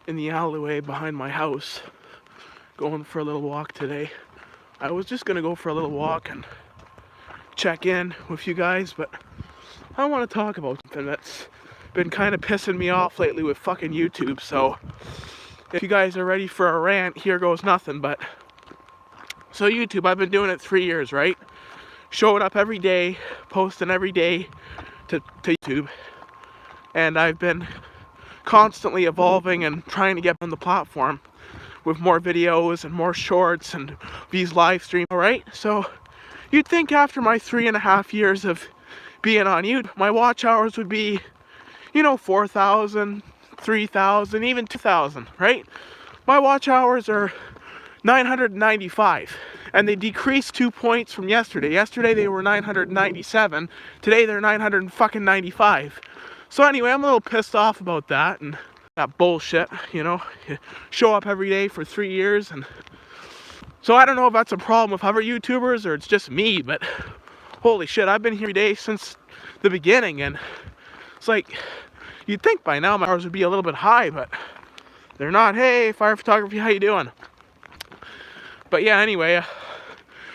in the alleyway behind my house, going for a little walk today. I was just gonna go for a little walk and check in with you guys, but I want to talk about something that's been kind of pissing me off lately with fucking YouTube. So if you guys are ready for a rant, here goes nothing. But so YouTube, I've been doing it 3 years, right? Showing up every day, posting every day to YouTube, and I've been constantly evolving and trying to get on the platform with more videos and more shorts and these live streams, right? So you'd think after my 3.5 years of being on YouTube, my watch hours would be, 4,000, 3,000, even 2,000, right? My watch hours are 995, and they decreased 2 points from yesterday. Yesterday they were 997, today they're 995. So anyway, I'm a little pissed off about that and that bullshit, You show up every day for 3 years, and so I don't know if that's a problem with other YouTubers or it's just me, but holy shit, I've been here every day since the beginning, and it's like, you'd think by now my hours would be a little bit high, but they're not. Hey, Fire Photography, how you doing? But yeah, anyway,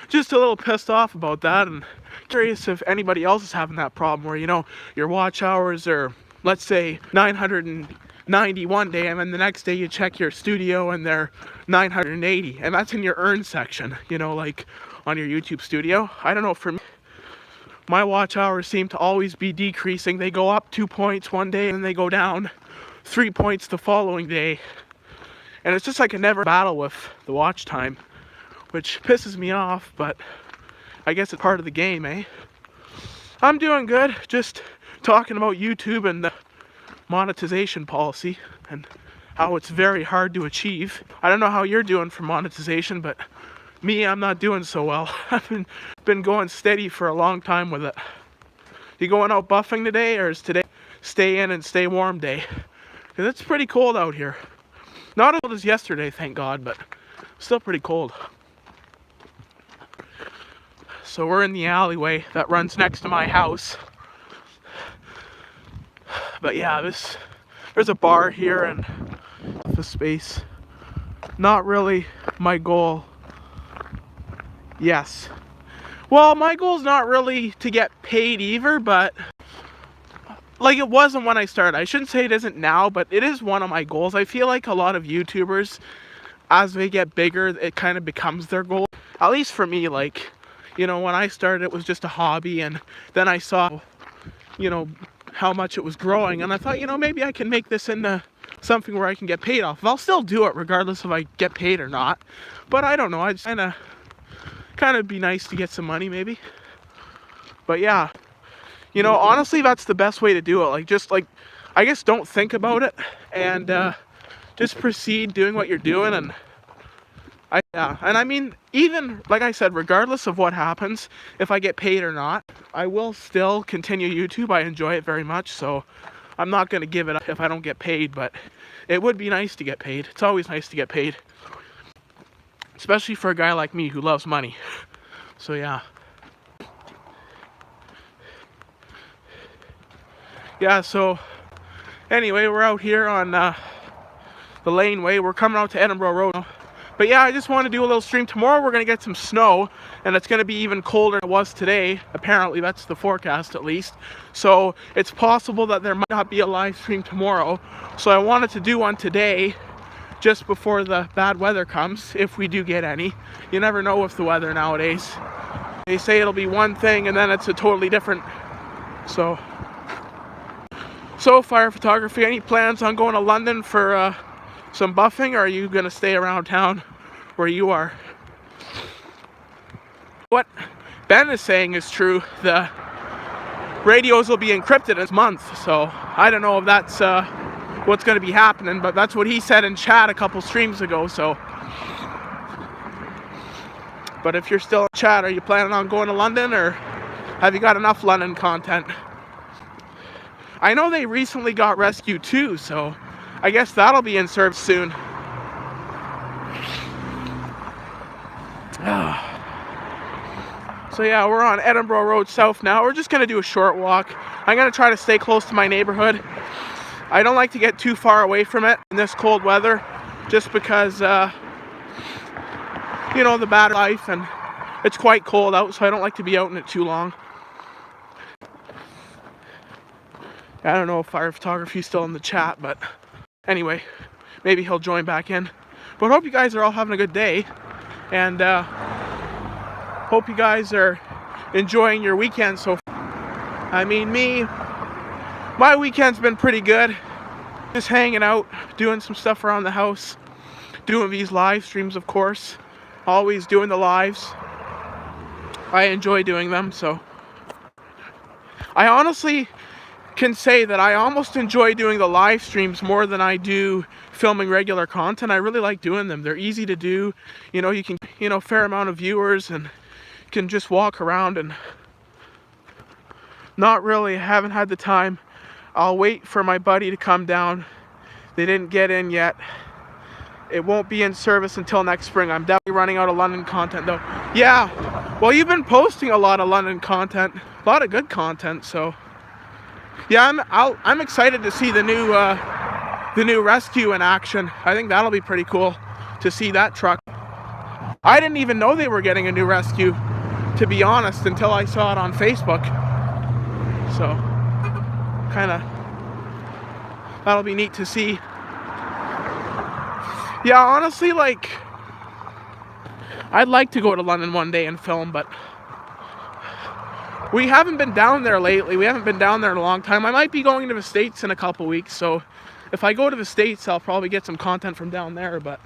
just a little pissed off about that, and curious if anybody else is having that problem where, your watch hours are, let's say, 990 one day, and then the next day you check your studio and they're 980, and that's in your earn section, like on your YouTube studio. I don't know, for me, my watch hours seem to always be decreasing. They go up 2 points one day and then they go down 3 points the following day, and it's just like a never battle with the watch time, which pisses me off, but I guess it's part of the game, eh? I'm doing good, just talking about YouTube and the monetization policy and how it's very hard to achieve. I don't know how you're doing for monetization, but me, I'm not doing so well. I've been going steady for a long time with it. You going out buffing today, or is today stay in and stay warm day? Because it's pretty cold out here. Not as cold as yesterday, thank God, but still pretty cold. So we're in the alleyway that runs next to my house. But yeah, there's a bar here and the space. Not really my goal. Yes. Well, my goal's not really to get paid either, but like it wasn't when I started. I shouldn't say it isn't now, but it is one of my goals. I feel like a lot of YouTubers, as they get bigger, it kind of becomes their goal. At least for me, like, when I started, it was just a hobby, and then I saw, how much it was growing, and I thought, maybe I can make this into something where I can get paid off. I'll still do it regardless if I get paid or not, but I don't know, I just kind of be nice to get some money maybe. But yeah, honestly, that's the best way to do it. I guess don't think about it, and just proceed doing what you're doing. And I mean, even like I said, regardless of what happens, if I get paid or not, I will still continue YouTube. I enjoy it very much, so I'm not going to give it up if I don't get paid, but it would be nice to get paid. It's always nice to get paid, especially for a guy like me who loves money. So yeah. Yeah, so anyway, we're out here on the laneway. We're coming out to Edinburgh Road now. But yeah, I just want to do a little stream. Tomorrow we're going to get some snow, and it's going to be even colder than it was today. Apparently, that's the forecast at least. So it's possible that there might not be a live stream tomorrow. So I wanted to do one today, just before the bad weather comes, if we do get any. You never know with the weather nowadays. They say it'll be one thing, and then it's a totally different. So Fire Photography, any plans on going to London for some buffing, or are you going to stay around town where you are? What Ben is saying is true. The radios will be encrypted this month, so I don't know if that's what's going to be happening, but that's what he said in chat a couple streams ago. So, but if you're still in chat, are you planning on going to London, or have you got enough London content? I know they recently got Rescue 2, so I guess that'll be in service soon. So yeah, we're on Edinburgh Road South now. We're just going to do a short walk. I'm going to try to stay close to my neighborhood. I don't like to get too far away from it in this cold weather, just because, you know, the bad life, and it's quite cold out, so I don't like to be out in it too long. I don't know if Fire Photography is still in the chat, but anyway, maybe he'll join back in. But hope you guys are all having a good day, and hope you guys are enjoying your weekend so far. I mean, my weekend's been pretty good. Just hanging out, doing some stuff around the house, doing these live streams, of course. Always doing the lives. I enjoy doing them, so I honestly can say that I almost enjoy doing the live streams more than I do filming regular content. I really like doing them. They're easy to do. You know, you can, you know, fair amount of viewers, and you can just walk around, and haven't had the time. I'll wait for my buddy to come down. They didn't get in yet. It won't be in service until next spring. I'm definitely running out of London content though. Yeah, well, you've been posting a lot of London content, a lot of good content, so yeah, I'm excited to see the new rescue in action. I think that'll be pretty cool to see that truck. I didn't even know they were getting a new rescue, to be honest, until I saw it on Facebook. So, kind of, that'll be neat to see. Yeah, honestly, like, I'd like to go to London one day and film, but we haven't been down there lately. We haven't been down there in a long time. I might be going to the States in a couple weeks, so if I go to the States, I'll probably get some content from down there, but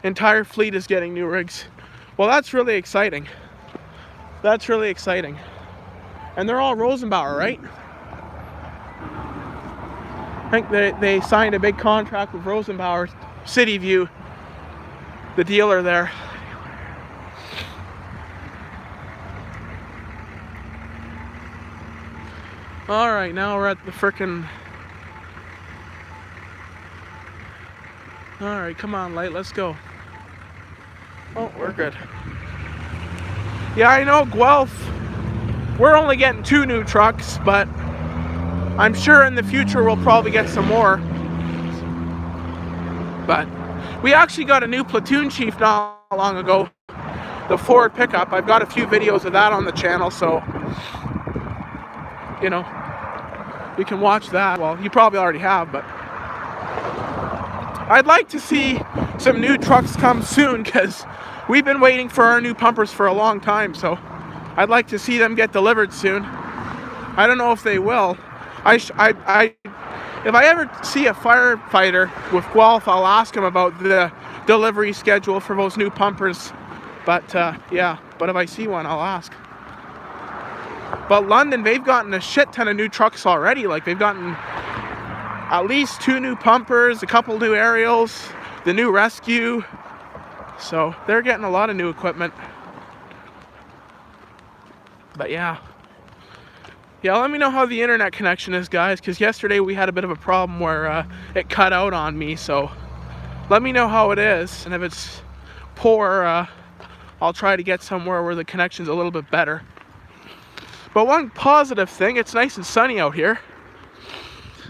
entire fleet is getting new rigs. Well, that's really exciting. That's really exciting. And they're all Rosenbauer, right? I think they signed a big contract with Rosenbauer, City View, the dealer there. Alright, now we're at the frickin'... Alright, come on, light, let's go. Oh, we're good. Yeah, I know, Guelph, we're only getting 2 new trucks, but I'm sure in the future we'll probably get some more. But we actually got a new platoon chief not long ago, the Ford pickup. I've got a few videos of that on the channel, so you know, you can watch that. Well, you probably already have, but I'd like to see some new trucks come soon, because we've been waiting for our new pumpers for a long time, so I'd like to see them get delivered soon. I don't know if they will. If I ever see a firefighter with Guelph, I'll ask him about the delivery schedule for those new pumpers. But yeah, but if I see one, I'll ask. But London, they've gotten a shit ton of new trucks already. Like, they've gotten at least 2 new pumpers, a couple new aerials, the new rescue. So they're getting a lot of new equipment. But yeah. Yeah, let me know how the internet connection is, guys, because yesterday we had a bit of a problem where it cut out on me. So let me know how it is, and if it's poor, I'll try to get somewhere where the connection's a little bit better. But one positive thing, it's nice and sunny out here.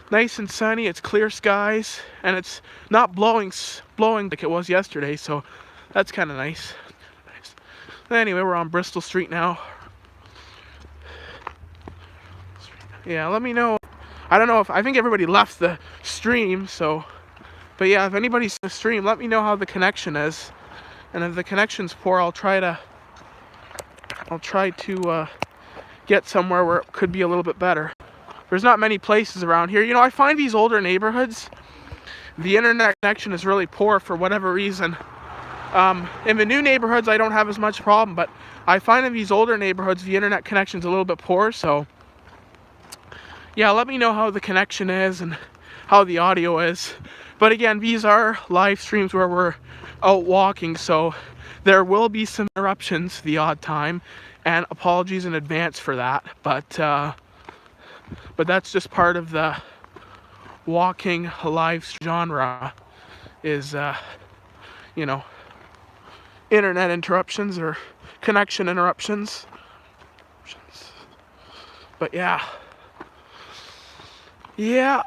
Nice and sunny, it's clear skies, and it's not blowing like it was yesterday, so that's kind of nice. Anyway, we're on Bristol Street now. Yeah, let me know. I don't know if, I think everybody left the stream, so, but yeah, if anybody's in the stream, let me know how the connection is. And if the connection's poor, I'll try to get somewhere where it could be a little bit better. There's not many places around here. You know, I find these older neighborhoods, the internet connection is really poor for whatever reason. In the new neighborhoods, I don't have as much problem, but I find in these older neighborhoods, the internet connection's a little bit poor, so yeah, let me know how the connection is and how the audio is. But again, these are live streams where we're out walking, so there will be some interruptions the odd time, and apologies in advance for that. But that's just part of the walking live genre, is you know, internet interruptions or connection interruptions. But yeah. Yeah.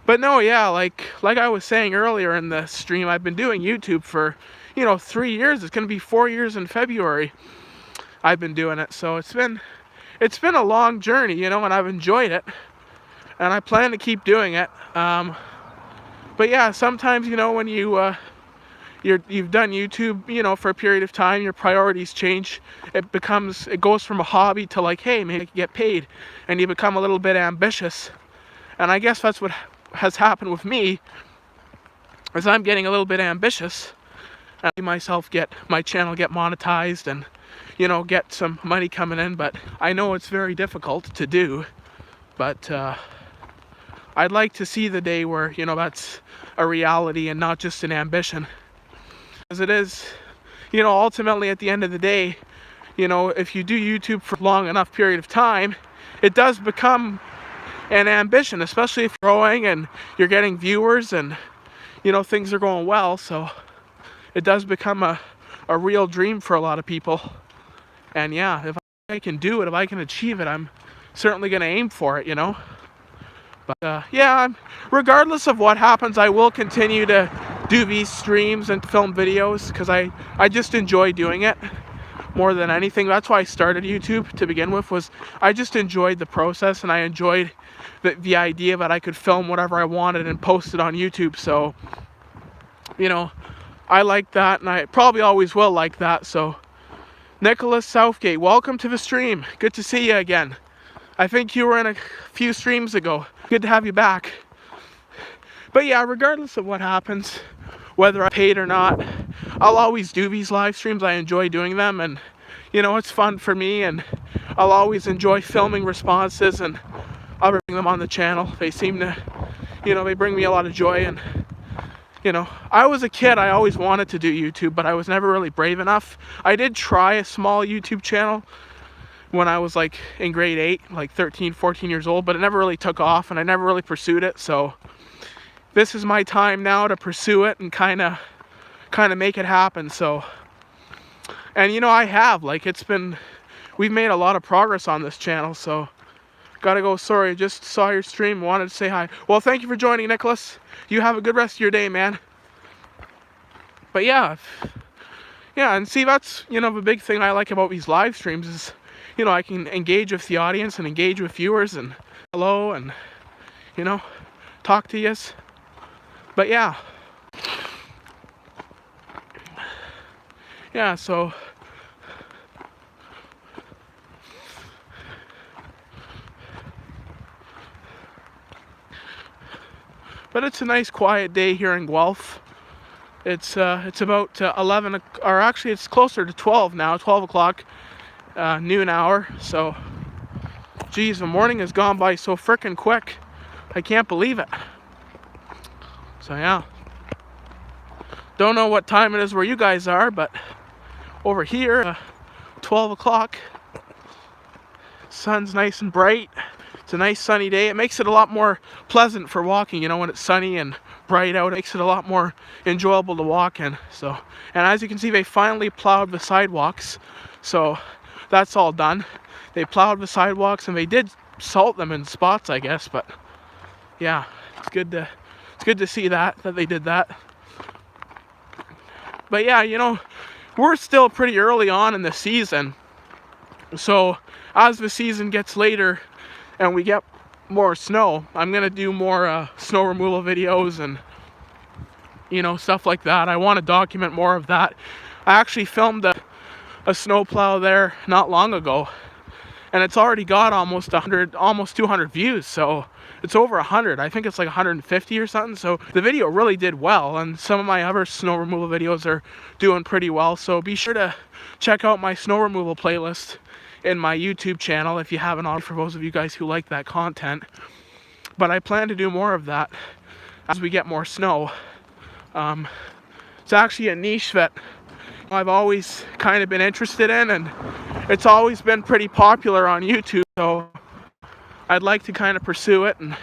But no, yeah, like I was saying earlier in the stream, I've been doing YouTube for, 3 years. It's gonna be 4 years in February. I've been doing it, so it's been a long journey, and I've enjoyed it, and I plan to keep doing it. But yeah, sometimes, when you've done YouTube, for a period of time, your priorities change. It goes from a hobby to like, hey, maybe I can get paid, and you become a little bit ambitious. And I guess that's what has happened with me, is I'm getting a little bit ambitious, and my channel get monetized and, get some money coming in. But I know it's very difficult to do, but I'd like to see the day where, that's a reality and not just an ambition. As it is, ultimately at the end of the day, if you do YouTube for a long enough period of time, it does become an ambition, especially if you're growing and you're getting viewers and, things are going well. So it does become a real dream for a lot of people. And yeah, if I can do it, if I can achieve it, I'm certainly going to aim for it, But yeah, regardless of what happens, I will continue to do these streams and film videos, because I just enjoy doing it more than anything. That's why I started YouTube to begin with, was I just enjoyed the process, and I enjoyed the idea that I could film whatever I wanted and post it on YouTube. So, I like that, and I probably always will like that. So, Nicholas Southgate, welcome to the stream. Good to see you again. I think you were in a few streams ago. Good to have you back. But yeah, regardless of what happens, whether I'm paid or not, I'll always do these live streams. I enjoy doing them, and it's fun for me, and I'll always enjoy filming responses, and I'll bring them on the channel. They seem to, they bring me a lot of joy. And I was a kid, I always wanted to do YouTube, but I was never really brave enough. I did try a small YouTube channel when I was like in grade 8, like 13, 14 years old, but it never really took off, and I never really pursued it. So this is my time now to pursue it and kind of make it happen. So, and I have, like, we've made a lot of progress on this channel. So gotta go. Sorry, just saw your stream, wanted to say hi. Well, thank you for joining, Nicholas. You have a good rest of your day, man. But yeah, and see, that's the big thing I like about these live streams is, I can engage with the audience and engage with viewers and hello and, talk to yous. But yeah. Yeah, so. But it's a nice quiet day here in Guelph. It's about 11, or actually it's closer to 12 now, 12 o'clock. Noon hour. So geez, the morning has gone by so frickin' quick, I can't believe it. So yeah, don't know what time it is where you guys are, but over here 12 o'clock, sun's nice and bright. It's a nice sunny day. It makes it a lot more pleasant for walking, when it's sunny and bright out. It makes it a lot more enjoyable to walk in. So, and as you can see, they finally plowed the sidewalks, so that's all done. They plowed the sidewalks, and they did salt them in spots, I guess. But yeah, it's good to see that they did that. But yeah, we're still pretty early on in the season. So as the season gets later and we get more snow, I'm gonna do more snow removal videos and stuff like that. I want to document more of that. I actually filmed a snowplow there not long ago, and it's already got almost 200 views. So it's over 100. I think it's like 150 or something. So the video really did well, and some of my other snow removal videos are doing pretty well. So be sure to check out my snow removal playlist in my YouTube channel if you haven't already, for those of you guys who like that content. But I plan to do more of that as we get more snow. It's actually a niche that I've always kind of been interested in, and it's always been pretty popular on YouTube. So I'd like to kind of pursue it and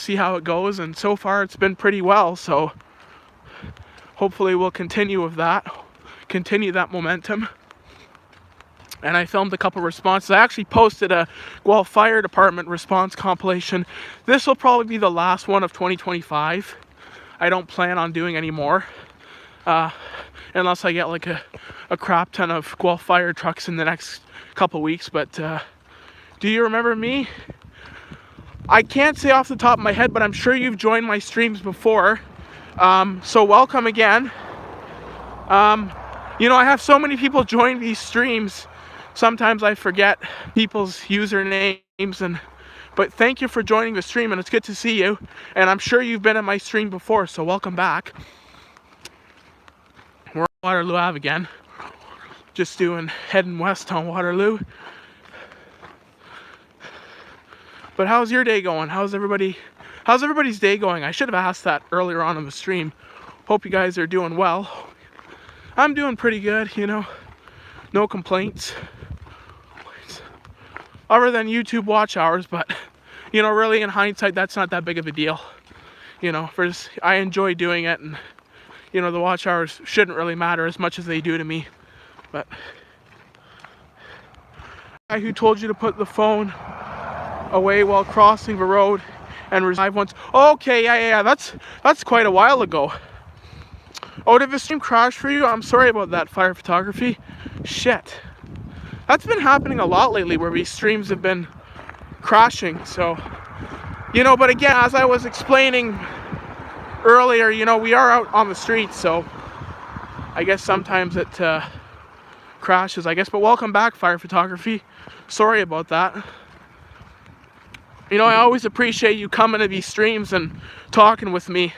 see how it goes, and so far it's been pretty well. So hopefully we'll continue with that, continue that momentum. and I filmed a couple responses. I actually posted a Guelph Fire Department response compilation. This will probably be the last one of 2025. I don't plan on doing any more, unless I get like a crap ton of Guelph fire trucks in the next couple weeks. But do you remember me? I can't say off the top of my head, but I'm sure you've joined my streams before. So welcome again. You know, I have so many people join these streams. Sometimes I forget people's usernames, but thank you for joining the stream, and it's good to see you. And I'm sure you've been in my stream before, so welcome back. We're on Waterloo Ave again. Just heading west on Waterloo. But how's your day going? How's everybody's day going? I should have asked that earlier on in the stream. Hope you guys are doing well. I'm doing pretty good, you know. No complaints. Other than YouTube watch hours, but you know, really in hindsight, that's not that big of a deal. You know, I enjoy doing it, and you know, the watch hours shouldn't really matter as much as they do to me. But guy who told you to put the phone away while crossing the road and revive once. Okay, yeah, that's quite a while ago. Oh, did the stream crash for you? I'm sorry about that, Fire Photography. Shit. That's been happening a lot lately, where these streams have been crashing, so, you know, but again, as I was explaining earlier, you know, we are out on the streets, so I guess sometimes it crashes, I guess. But welcome back, Fire Photography. Sorry about that. You know, I always appreciate you coming to these streams and talking with me.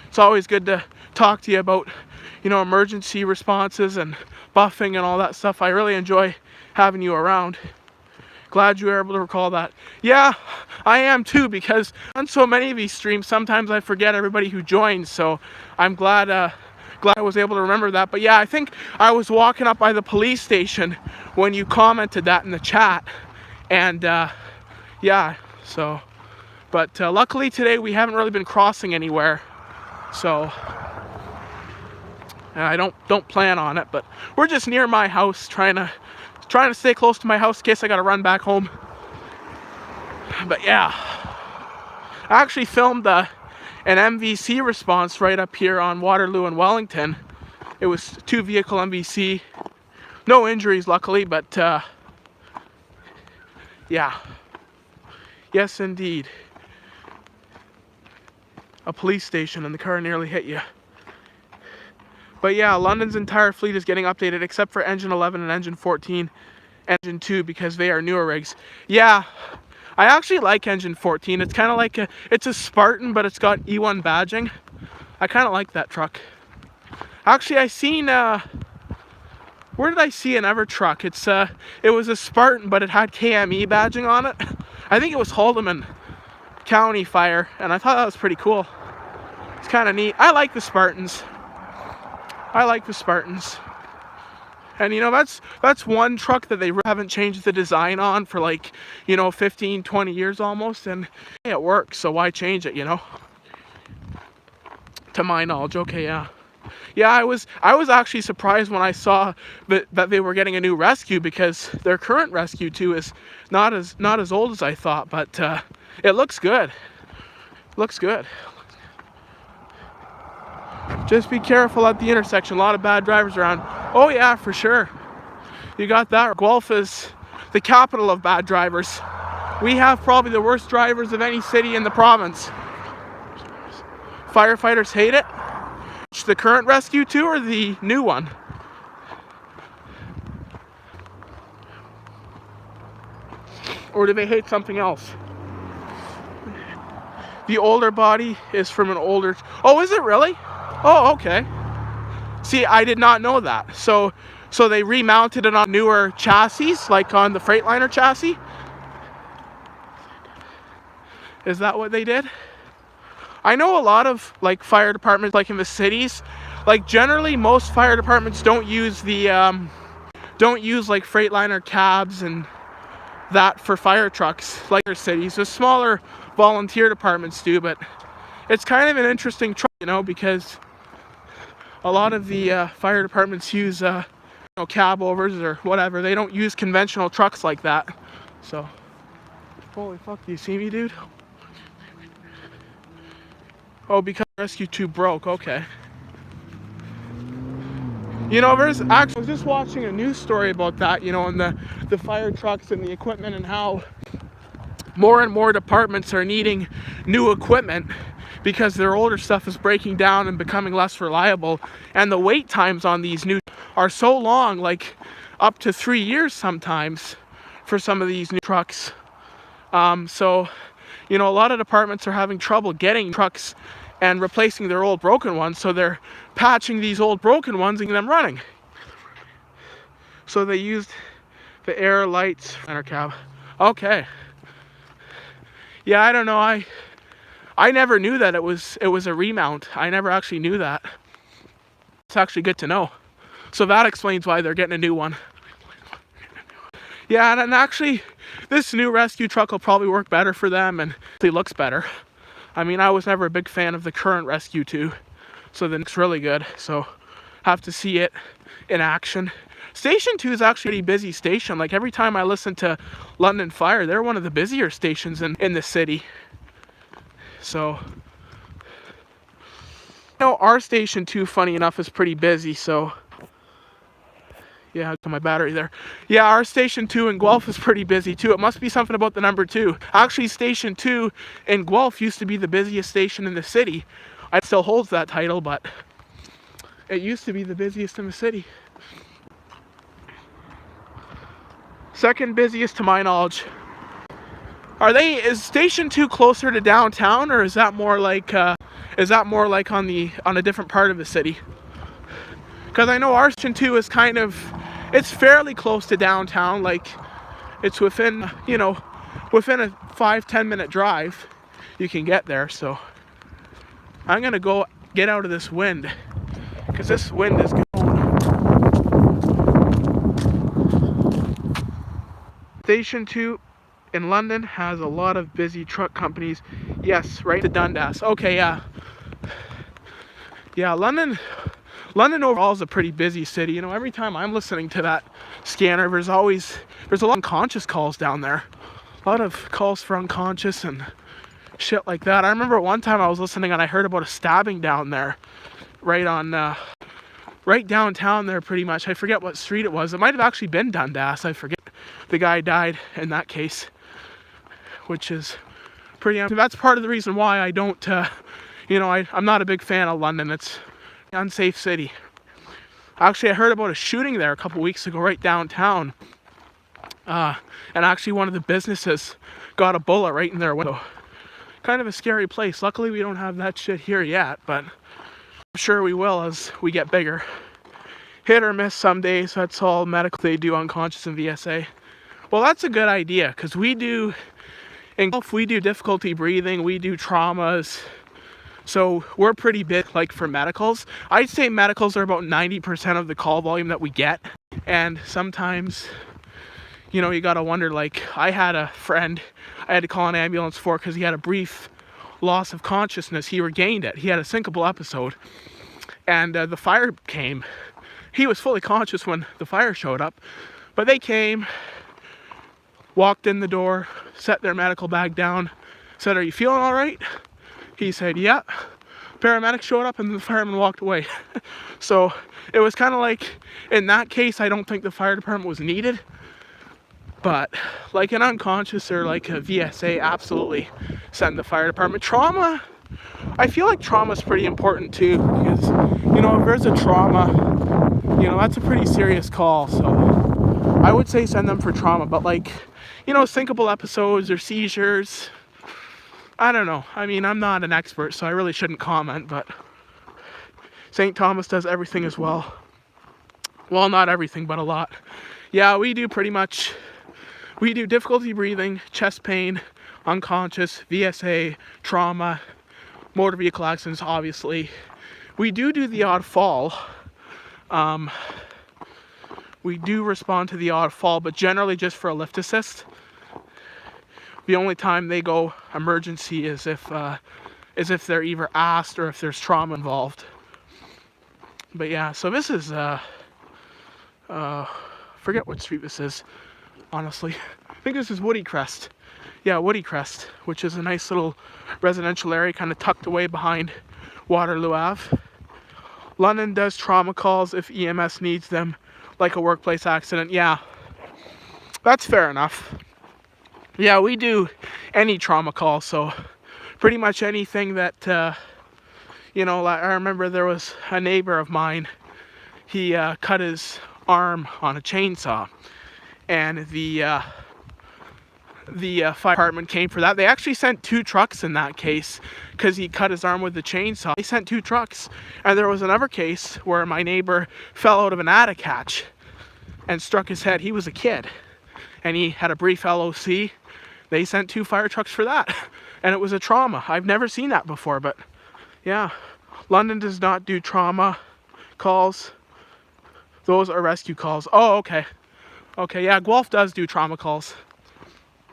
It's always good to talk to you about, you know, emergency responses and buffing and all that stuff. I really enjoy having you around. Glad you were able to recall that. Yeah, I am too, because on so many of these streams, sometimes I forget everybody who joins, so I'm glad I was able to remember that. But yeah, I think I was walking up by the police station when you commented that in the chat, and yeah, so, but luckily today we haven't really been crossing anywhere, so I don't plan on it. But we're just near my house, trying to stay close to my house in case I gotta run back home. But yeah, I actually filmed an MVC response right up here on Waterloo and Wellington. It was 2-vehicle MVC, no injuries luckily, but yeah, yes indeed, a police station and the car nearly hit you. But yeah, London's entire fleet is getting updated except for engine 11 and engine 14, engine 2, because they are newer rigs. Yeah, I actually like engine 14. It's kind of like it's a Spartan, but it's got E1 badging. I kind of like that truck. Actually, I seen where did I see another truck? It was a Spartan, but it had KME badging on it. I think it was Haldeman County Fire, and I thought that was pretty cool. It's kind of neat. I like the Spartans. And you know, that's one truck that they haven't changed the design on for, like, you know, 15, 20 years almost, and it works, so why change it, you know? To my knowledge. Okay, yeah. Yeah, I was actually surprised when I saw that they were getting a new rescue, because their current rescue 2 is not as old as I thought, but it looks good. Looks good. Just be careful at the intersection. A lot of bad drivers around. Oh yeah, for sure. You got that. Guelph is the capital of bad drivers. We have probably the worst drivers of any city in the province. Firefighters hate it. The current rescue 2 or the new one? Or do they hate something else? The older body is from an older... Oh, is it really? Oh, okay. See, I did not know that. So they remounted it on newer chassis, like on the Freightliner chassis? Is that what they did? I know a lot of, like, fire departments, like in the cities, like generally most fire departments don't use like Freightliner cabs and that for fire trucks like their cities. The smaller volunteer departments do, but it's kind of an interesting truck, you know, because a lot of the fire departments use know, cab overs or whatever. They don't use conventional trucks like that. So, holy fuck, do you see me, dude? Oh, because Rescue 2 broke, okay. You know, there's actually, I was just watching a news story about that, you know, and the fire trucks and the equipment, and how more and more departments are needing new equipment because their older stuff is breaking down and becoming less reliable, and the wait times on these new are so long, like up to 3 years sometimes for some of these new trucks. So, you know, a lot of departments are having trouble getting trucks and replacing their old broken ones, so they're patching these old broken ones and getting them running. So they used the air lights in our cab. Okay. Yeah, I don't know. I never knew that it was a remount. I never actually knew that. It's actually good to know. So that explains why they're getting a new one. Yeah, and actually, this new rescue truck will probably work better for them, and it looks better. I mean, I was never a big fan of the current Rescue 2, so then it's really good. So, have to see it in action. Station 2 is actually a pretty busy station. Like, every time I listen to London Fire, they're one of the busier stations in the city. So, you know, our Station 2, funny enough, is pretty busy, so... Yeah, to my battery there. Yeah, our Station 2 in Guelph is pretty busy too. It must be something about the number 2. Actually, Station 2 in Guelph used to be the busiest station in the city. It still holds that title, but it used to be the busiest in the city. Second busiest to my knowledge. Is Station 2 closer to downtown, or is that more like on a different part of the city? Because I know our Station 2 is kind of, it's fairly close to downtown. Like, it's within, you know, within a 5-10 minute drive, you can get there. So I'm gonna go get out of this wind, because this wind is going. Station 2 in London has a lot of busy truck companies. Yes, right to Dundas. Okay, yeah. Yeah, London overall is a pretty busy city. You know, every time I'm listening to that scanner, there's a lot of unconscious calls down there. A lot of calls for unconscious and shit like that. I remember one time I was listening and I heard about a stabbing down there, right downtown there pretty much. I forget what street it was. It might have actually been Dundas. I forget. The guy died in that case, which is pretty... That's part of the reason why I don't, you know, I'm not a big fan of London. It's an unsafe city. Actually, I heard about a shooting there a couple weeks ago right downtown. And actually one of the businesses got a bullet right in their window. Kind of a scary place. Luckily, we don't have that shit here yet, but I'm sure we will as we get bigger. Hit or miss some days. That's all medical they do, unconscious and VSA. Well, that's a good idea, because we do difficulty breathing, we do traumas. So we're pretty big, like, for medicals. I'd say medicals are about 90% of the call volume that we get. And sometimes, you know, you gotta wonder, like, I had a friend I had to call an ambulance for because he had a brief loss of consciousness. He regained it. He had a syncopal episode. And the fire came. He was fully conscious when the fire showed up. But they came, walked in the door, set their medical bag down, said, "Are you feeling all right?" He said, "Yeah." Paramedics showed up and the fireman walked away. So it was kind of like, in that case, I don't think the fire department was needed. But like an unconscious or like a VSA, absolutely send the fire department. Trauma, I feel like trauma is pretty important too, because, you know, if there's a trauma, you know, that's a pretty serious call. So I would say send them for trauma. But, like, you know, syncopal episodes or seizures, I don't know. I mean, I'm not an expert, so I really shouldn't comment, but St. Thomas does everything as well. Well, not everything, but a lot. Yeah, we do difficulty breathing, chest pain, unconscious, VSA, trauma, motor vehicle accidents, obviously. We do the odd fall. We do respond to the odd fall, but generally just for a lift assist. The only time they go emergency is if they're either asked or if there's trauma involved. But yeah, so this is Forget what street this is, honestly. I think this is Woody Crest. Yeah, Woody Crest, which is a nice little residential area kind of tucked away behind Waterloo Ave. London does trauma calls if EMS needs them, like a workplace accident. Yeah, that's fair enough. Yeah, we do any trauma call, so pretty much anything that, you know, I remember there was a neighbor of mine, he cut his arm on a chainsaw, and the fire department came for that. They actually sent 2 trucks in that case because he cut his arm with the chainsaw. They sent 2 trucks. And there was another case where my neighbor fell out of an attic hatch and struck his head. He was a kid and he had a brief LOC. They sent 2 fire trucks for that, and it was a trauma. I've never seen that before, but yeah, London does not do trauma calls. Those are rescue calls. Oh, okay. Okay, yeah, Guelph does do trauma calls.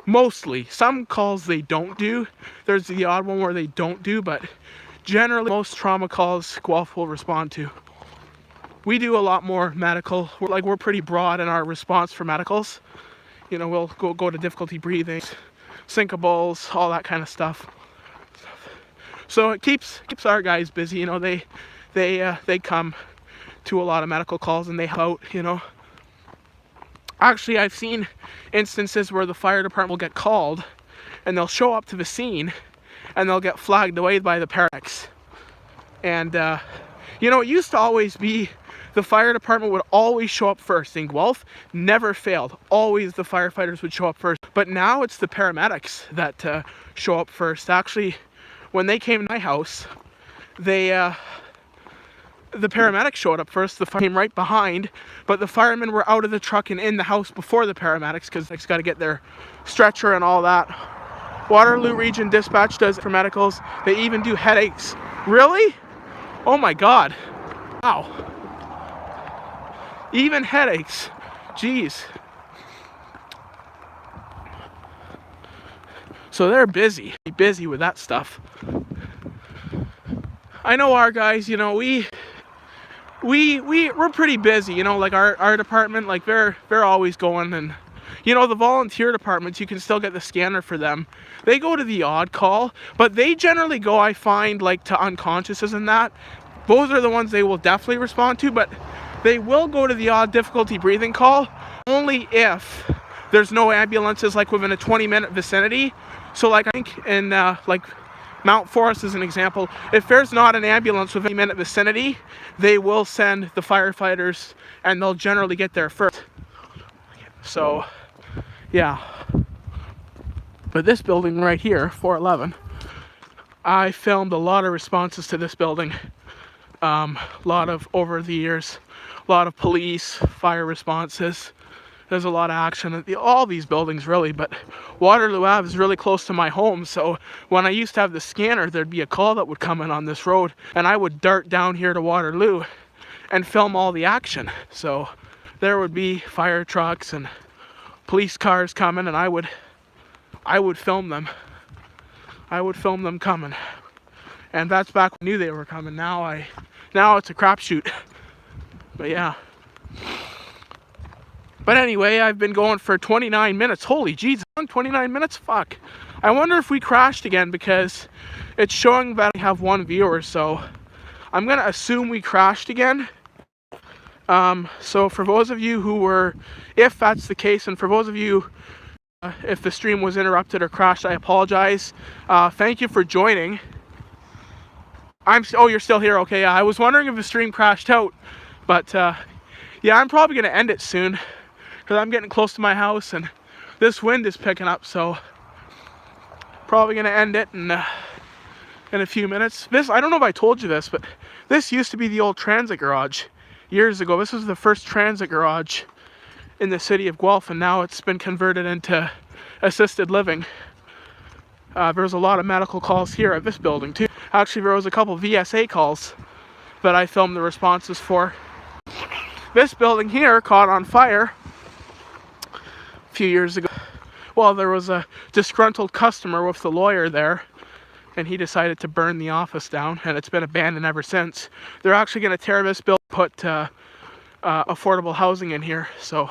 Mostly. Some calls they don't do. There's the odd one where they don't do, but generally most trauma calls Guelph will respond to. We do a lot more medical. We're pretty broad in our response for medicals. You know, we'll go to difficulty breathing, syncopables, all that kind of stuff. So it keeps our guys busy. You know, they come to a lot of medical calls and they help out, you know. Actually, I've seen instances where the fire department will get called and they'll show up to the scene and they'll get flagged away by the paramedics. And, you know, it used to always be the fire department would always show up first. In Guelph, never failed. Always the firefighters would show up first. But now it's the paramedics that show up first. Actually, when they came to my house, the paramedics showed up first. The fire came right behind, but the firemen were out of the truck and in the house before the paramedics because they've got to get their stretcher and all that. Waterloo Region Dispatch does for medicals. They even do headaches. Really? Oh my God. Wow. Even headaches. Jeez. So they're busy with that stuff. I know our guys, you know, we're pretty busy, you know, like our department, like they're always going, and you know, the volunteer departments, you can still get the scanner for them. They go to the odd call, but they generally go, I find, like to unconsciouses and that. Those are the ones they will definitely respond to, but they will go to the odd difficulty breathing call only if there's no ambulances like within a 20-minute vicinity. So like I think in like Mount Forest as an example, if there's not an ambulance within a minute vicinity, they will send the firefighters and they'll generally get there first. So, yeah. But this building right here, 411, I filmed a lot of responses to this building. Lot of, over the years, a lot of police, fire responses. There's a lot of action at all these buildings, really, but Waterloo Ave is really close to my home, so when I used to have the scanner, there'd be a call that would come in on this road, and I would dart down here to Waterloo and film all the action. So there would be fire trucks and police cars coming, and I would film them. I would film them coming. And that's back when I knew they were coming. Now it's a crapshoot. But yeah. But anyway, I've been going for 29 minutes. Holy jeez, 29 minutes? Fuck. I wonder if we crashed again because it's showing that I have 1 viewer, so I'm going to assume we crashed again. So for those of you who were, if that's the case, and for those of you, if the stream was interrupted or crashed, I apologize. Thank you for joining. Oh, you're still here. Okay, I was wondering if the stream crashed out, but yeah, I'm probably going to end it soon because I'm getting close to my house and this wind is picking up, so probably going to end it in a few minutes. This, I don't know if I told you this, but this used to be the old transit garage years ago. This was the first transit garage in the city of Guelph, and now it's been converted into assisted living. There's a lot of medical calls here at this building too. Actually, there was a couple VSA calls that I filmed the responses for. This building here caught on fire a few years ago. Well, there was a disgruntled customer with the lawyer there, and he decided to burn the office down, and it's been abandoned ever since. They're actually going to tear this building, put affordable housing in here. So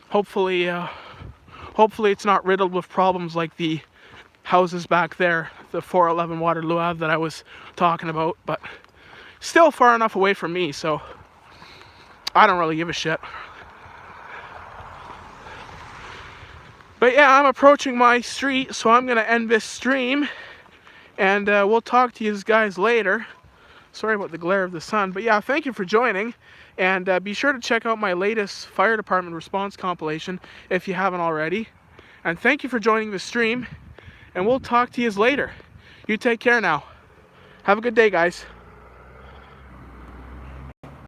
hopefully it's not riddled with problems like the houses back there, the 411 Waterloo Ave that I was talking about, but still far enough away from me, so I don't really give a shit. But yeah, I'm approaching my street, so I'm gonna end this stream, and we'll talk to you guys later. Sorry about the glare of the sun, but yeah, thank you for joining, and be sure to check out my latest fire department response compilation if you haven't already. And thank you for joining the stream, and we'll talk to you later. You take care now. Have a good day, guys.